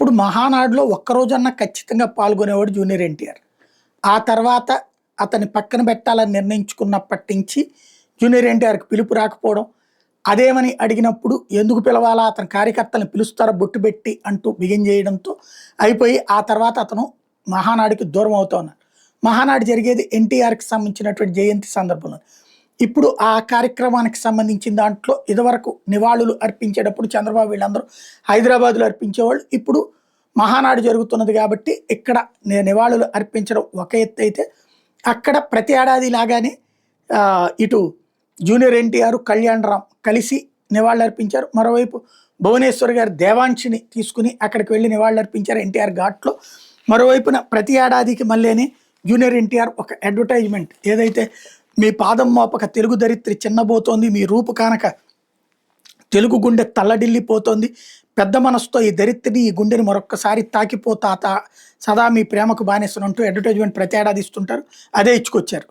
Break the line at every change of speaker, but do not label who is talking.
అప్పుడు మహానాడులో ఒక్కరోజన్నా ఖచ్చితంగా పాల్గొనేవాడు జూనియర్ ఎన్టీఆర్. ఆ తర్వాత అతన్ని పక్కన పెట్టాలని నిర్ణయించుకున్నప్పటి నుంచి జూనియర్ ఎన్టీఆర్‌కి పిలుపు రాకపోవడం, అదేమని అడిగినప్పుడు ఎందుకు పిలవాలా? అతని కార్యకర్తల్ని పిలుస్తారా బొట్టు పెట్టి అంటూ బిగిన్ చేయడంతో అయిపోయి ఆ తర్వాత అతను మహానాడుకి దూరం అవుతా ఉన్నాడు. మహానాడు జరిగేది ఎన్టీఆర్‌కి సంబంధించినటువంటి జయంతి సందర్భంలో. ఇప్పుడు ఆ కార్యక్రమానికి సంబంధించిన దాంట్లో ఇదివరకు నివాళులు అర్పించేటప్పుడు చంద్రబాబు వీళ్ళందరూ హైదరాబాద్‌లో అర్పించేవాళ్ళు. ఇప్పుడు మహానాడు జరుగుతున్నది కాబట్టి ఇక్కడ నివాళులు అర్పించడం ఒక ఎత్తైతే, అక్కడ ప్రతి ఏడాది లాగానే ఇటు జూనియర్ ఎన్టీఆర్, కళ్యాణ్ రామ్ కలిసి నివాళులర్పించారు. మరోవైపు భువనేశ్వర్ గారు దేవాంశిని తీసుకుని అక్కడికి వెళ్ళి నివాళులర్పించారు ఎన్టీఆర్ ఘాట్లో. మరోవైపున ప్రతి ఏడాదికి మళ్ళీని జూనియర్ ఎన్టీఆర్ ఒక అడ్వర్టైజ్మెంట్ ఏదైతే మీ పాదం మోపక తెలుగు ధరిత్రి చిన్నబోతోంది, మీ రూపు కానక తెలుగు గుండె తల్లడిల్లిపోతోంది, పెద్ద మనసుతో ఈ ధరిత్రిని ఈ గుండెని మరొక్కసారి తాకిపోతా సదా మీ ప్రేమకు బానిసనంటూ అడ్వర్టైజ్మెంట్ ప్రతి ఏడాది ఇస్తుంటారు. అదే ఇచ్చుకొచ్చారు.